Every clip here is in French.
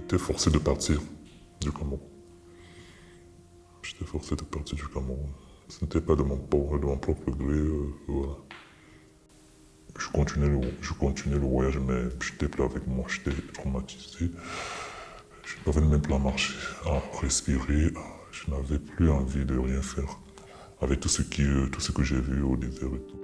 J'étais forcé de partir du Cameroun. J'étais forcé de partir du Cameroun. Ce n'était pas de mon propre gré, voilà. Je continuais le voyage, mais j'étais plus avec moi, j'étais traumatisé. Je n'avais même plus à marcher, à respirer. Je n'avais plus envie de rien faire. Avec tout ce que j'ai vu au désert et tout.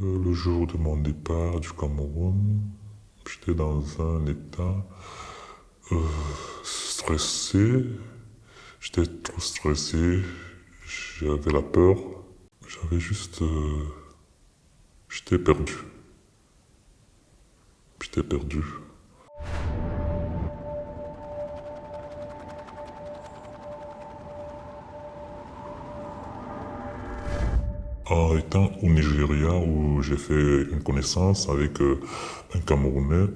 Le jour de mon départ du Cameroun, j'étais dans un état stressé. J'étais trop stressé. J'avais la peur. J'avais juste... j'étais perdu. J'étais perdu. En étant au Nigeria où j'ai fait une connaissance avec un Camerounais,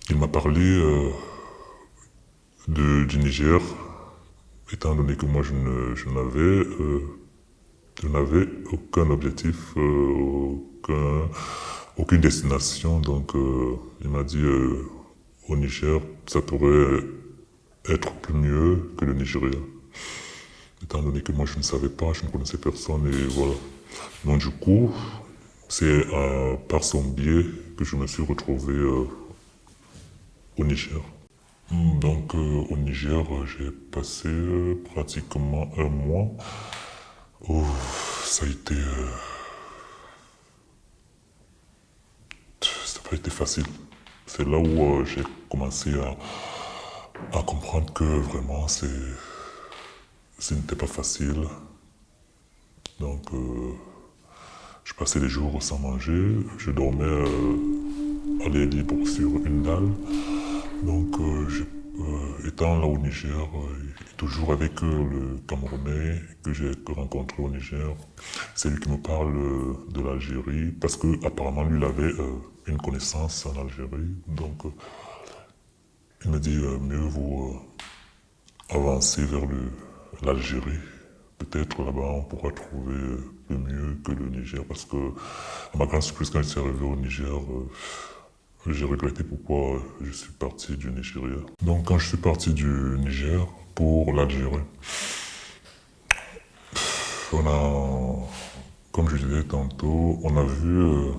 il m'a parlé du Niger, étant donné que moi je n'avais aucun objectif, aucune destination. Donc il m'a dit au Niger, ça pourrait être plus mieux que le Nigeria. Étant donné que moi je ne savais pas, je ne connaissais personne et voilà. Donc du coup, c'est par son biais que je me suis retrouvé au Niger. Donc au Niger, j'ai passé pratiquement un mois. Oh, ça a été... ça n'a pas été facile. C'est là où j'ai commencé à comprendre que vraiment ce n'était pas facile. Donc je passais des jours sans manger, je dormais à l'air libre sur une dalle. Donc, étant là au Niger, et toujours avec le Camerounais que j'ai rencontré au Niger, c'est lui qui me parle de l'Algérie, parce que apparemment lui, il avait une connaissance en Algérie. Donc, il me dit mieux vaut avancer vers l'Algérie. Peut-être là-bas, on pourra trouver le mieux que le Niger, parce que, à ma grande surprise, quand je suis arrivé au Niger, j'ai regretté pourquoi je suis parti du Nigeria. Donc, quand je suis parti du Niger pour l'Algérie, on a, comme je disais tantôt, on a vu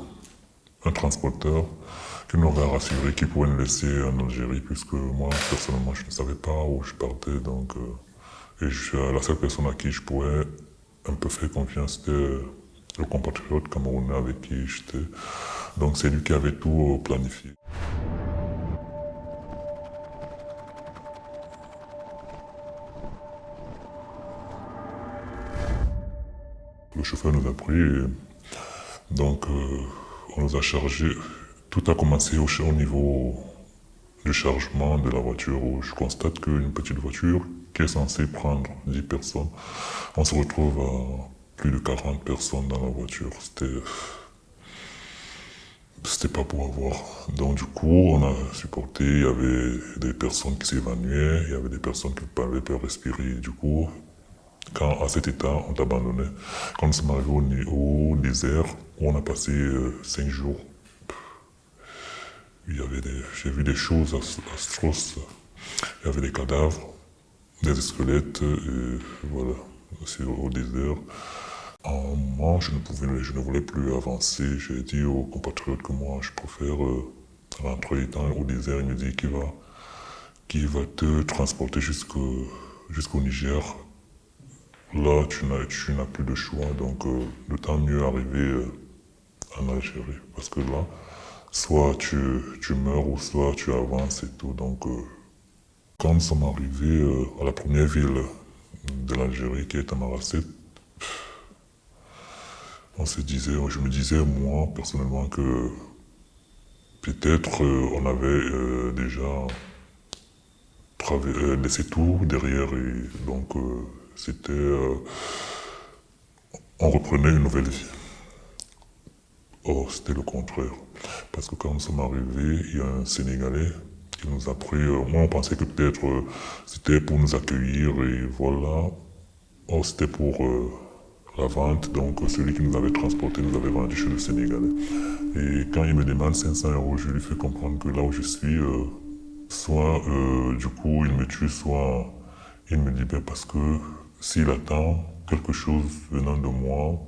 un transporteur qui nous avait rassuré qu'il pouvait nous laisser en Algérie, puisque moi, personnellement, je ne savais pas où je partais. Donc, la seule personne à qui je pouvais un peu faire confiance, c'était le compatriote camerounais avec qui j'étais. Donc, c'est lui qui avait tout planifié. Le chauffeur nous a pris, et donc on nous a chargé. Tout a commencé au niveau du chargement de la voiture, où je constate qu'une petite voiture qui est censée prendre 10 personnes, on se retrouve à plus de 40 personnes dans la voiture. C'était pas pour avoir. Donc du coup, on a supporté, il y avait des personnes qui s'évanouillaient, il y avait des personnes qui ne pouvaient pas respirer. Du coup, quand à cet état, on t'abandonnait. Quand nous sommes arrivés au désert, où on a passé 5 jours, j'ai vu des choses atroces. Il y avait des cadavres, des squelettes, et voilà, c'est au désert. À un moment, je ne voulais plus avancer. J'ai dit aux compatriotes que moi, je préfère rentrer au désert. Il me dit qu'il va te transporter jusqu'au Niger. Là, tu n'as plus de choix, donc le temps mieux arriver en Algérie. Parce que là, soit tu meurs ou soit tu avances et tout. Donc, quand nous sommes arrivés à la première ville de l'Algérie, qui est Tamaracet, je me disais, moi, personnellement, que peut-être on avait déjà laissé tout derrière et donc on reprenait une nouvelle vie. Or, c'était le contraire. Parce que quand nous sommes arrivés, il y a un Sénégalais Il nous a pris, moi on pensait que peut-être c'était pour nous accueillir et voilà. Or c'était pour la vente, donc celui qui nous avait transporté nous avait vendu chez le Sénégalais. Et quand il me demande 500 euros, je lui fais comprendre que là où je suis, soit du coup il me tue, soit il me libère parce que s'il attend quelque chose venant de moi,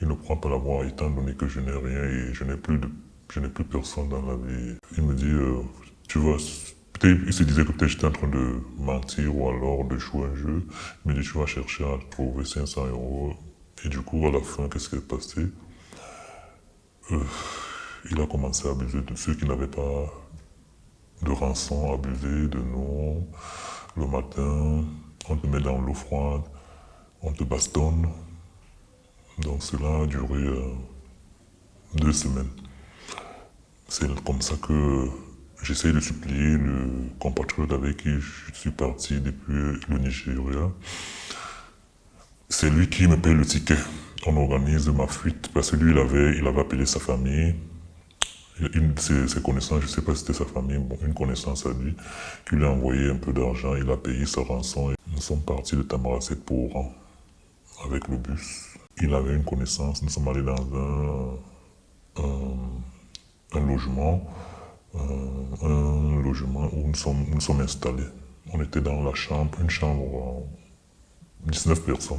il ne croit pas l'avoir étant donné que je n'ai rien et je n'ai plus personne dans la vie. Il me dit, tu vois, peut-être il se disait que peut-être j'étais en train de mentir ou alors de jouer un jeu. Il me dit, tu vas chercher à trouver 500 euros. Et du coup, à la fin, qu'est-ce qui est passé? Il a commencé à abuser de ceux qui n'avaient pas de rançon, abuser de nous. Le matin, on te met dans l'eau froide, on te bastonne. Donc cela a duré 2 semaines. C'est comme ça que j'essaye de supplier le compatriote avec qui je suis parti depuis le Nigeria. C'est lui qui me paye le ticket. On organise ma fuite parce que lui, il avait appelé sa famille. Une de ses connaissances, je ne sais pas si c'était sa famille, bon, une connaissance à lui, qui lui a envoyé un peu d'argent, il a payé sa rançon et nous sommes partis de Tamaracet pour Oran avec le bus. Il avait une connaissance, nous sommes allés dans un logement, un logement où nous sommes installés. On était dans la chambre, une chambre, 19 personnes.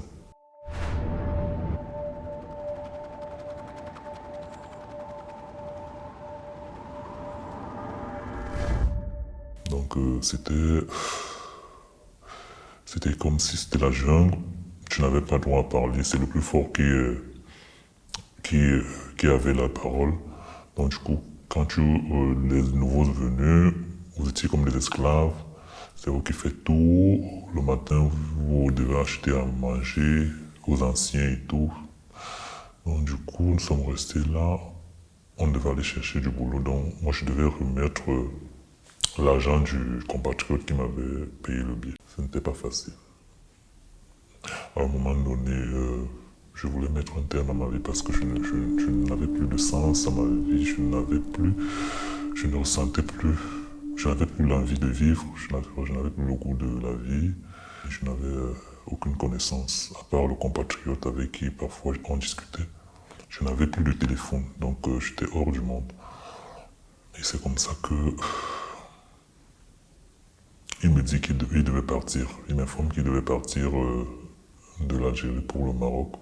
Donc c'était comme si c'était la jungle. Tu n'avais pas droit à parler. C'est le plus fort qui, qui avait la parole. Donc du coup, quand les nouveaux venus, vous étiez comme des esclaves. C'est vous qui faites tout. Le matin, vous devez acheter à manger aux anciens et tout. Donc du coup, nous sommes restés là. On devait aller chercher du boulot. Donc moi, je devais remettre l'argent du compatriote qui m'avait payé le billet. Ce n'était pas facile. À un moment donné, je voulais mettre un terme à ma vie parce que je n'avais plus de sens à ma vie, je ne ressentais plus, je n'avais plus l'envie de vivre, je n'avais plus le goût de la vie, je n'avais aucune connaissance, à part le compatriote avec qui parfois on discutait. Je n'avais plus de téléphone, donc j'étais hors du monde. Et c'est comme ça que il me dit qu'il devait partir. Il m'informe qu'il devait partir de l'Algérie pour le Maroc,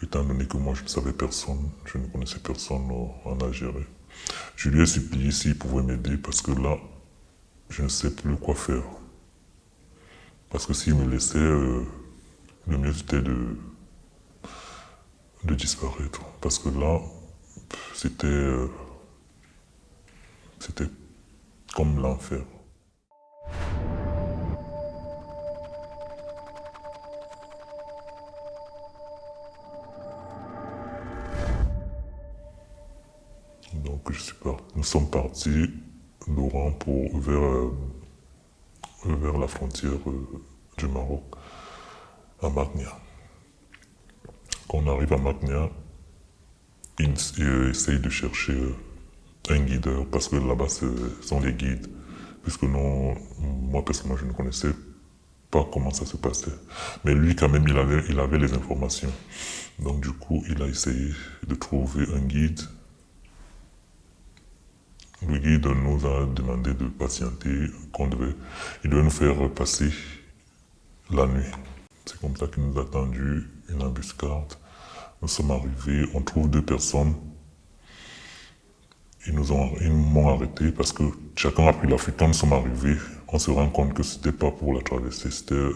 étant donné que moi je ne savais personne, je ne connaissais personne en Algérie. Je lui ai supplié s'il pouvait m'aider parce que là, je ne sais plus quoi faire. Parce que s'il me laissait, le mieux c'était de disparaître. Parce que là, c'était c'était comme l'enfer. Donc nous sommes partis d'Oran vers la frontière du Maroc, à Magnia. Quand on arrive à Magnia, ils essayent de chercher un guideur, parce que là-bas, ce sont les guides. Puisque non, moi, personnellement, je ne connaissais pas comment ça se passait. Mais lui, quand même, il avait les informations. Donc, du coup, il a essayé de trouver un guide. Le guide nous a demandé de patienter, il devait nous faire passer la nuit. C'est comme ça qu'il nous a tendu une embuscade. Nous sommes arrivés, on trouve 2 personnes. Ils m'ont arrêté parce que chacun a pris la fuite. Quand nous sommes arrivés, on se rend compte que c'était pas pour la traversée, c'était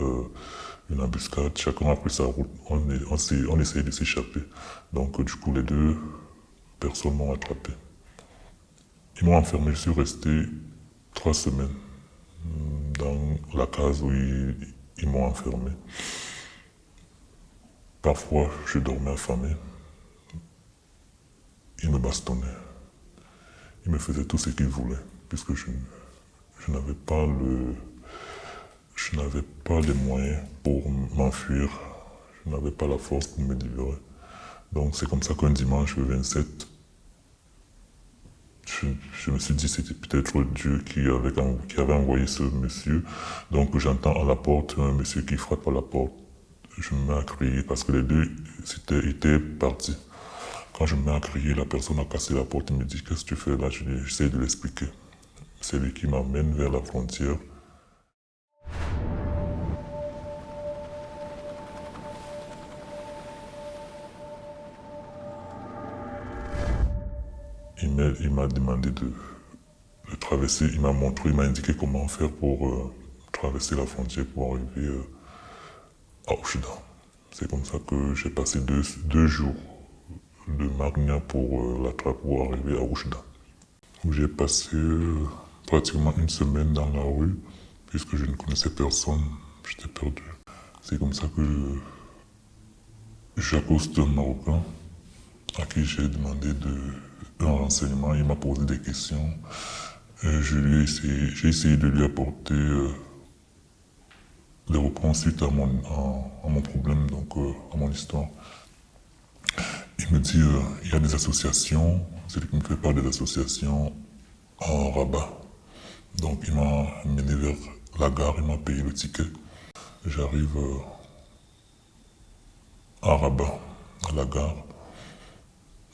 une embuscade. Chacun a pris sa route. On essayait de s'échapper. Donc, du coup, les 2 personnes m'ont attrapé. Ils m'ont enfermé. Je suis resté 3 semaines dans la case où ils m'ont enfermé. Parfois, je dormais affamé. Ils me bastonnaient. Ils me faisaient tout ce qu'ils voulaient, puisque je n'avais pas les moyens pour m'enfuir. Je n'avais pas la force pour me libérer. Donc c'est comme ça qu'un dimanche, le 27, je me suis dit c'était peut-être Dieu qui avait envoyé ce monsieur. Donc j'entends à la porte un monsieur qui frappe à la porte. Je me mets à crier parce que les deux étaient partis. Quand je me mets à crier, la personne a cassé la porte et me dit qu'est-ce que tu fais là? J'essaie de l'expliquer. C'est lui qui m'amène vers la frontière. Il m'a demandé de traverser, il m'a montré, il m'a indiqué comment faire pour traverser la frontière pour arriver à Ouchida. C'est comme ça que j'ai passé deux jours de Magna pour arriver à Ouchida. Où j'ai passé pratiquement une semaine dans la rue, puisque je ne connaissais personne, j'étais perdu. C'est comme ça que j'accoste un Marocain à qui j'ai demandé un renseignement, il m'a posé des questions. J'ai essayé de lui apporter des réponses suite à mon problème, donc à mon histoire. Il me dit, il y a des associations, c'est lui qui me fait part des associations en Rabat. Donc il m'a mené vers la gare, il m'a payé le ticket. J'arrive à Rabat, à la gare.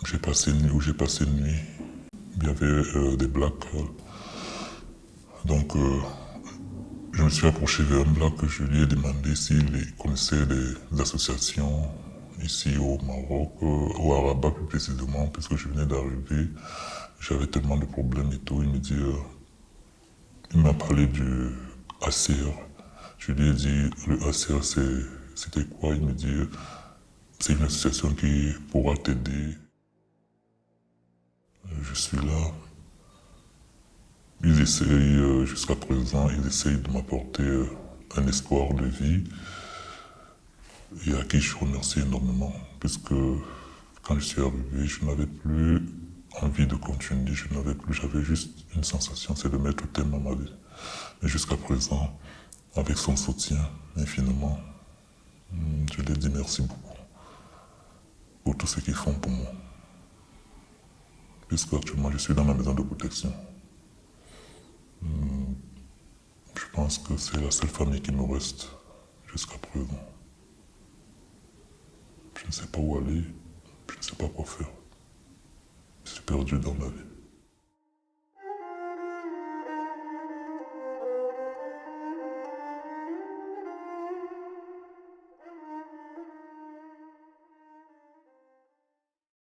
J'ai passé une nuit. Il y avait des blacks. Donc je me suis approché vers un black, je lui ai demandé s'il connaissait des associations ici au Maroc, ou à Rabat plus précisément, puisque je venais d'arriver. J'avais tellement de problèmes et tout. Il m'a parlé du ACR. Je lui ai dit, le ACR, c'était quoi? Il me dit, c'est une association qui pourra t'aider. Je suis là. Ils essayent, jusqu'à présent, ils essayent de m'apporter un espoir de vie et à qui je remercie énormément, puisque quand je suis arrivé, je n'avais plus envie de continuer, j'avais juste une sensation, c'est de mettre terme à ma vie. Mais jusqu'à présent, avec son soutien infiniment, je les dis merci beaucoup pour tout ce qu'ils font pour moi. Puisque actuellement je suis dans ma maison de protection. Je pense que c'est la seule famille qui me reste jusqu'à présent. Je ne sais pas où aller, je ne sais pas quoi faire. Je suis perdu dans la vie.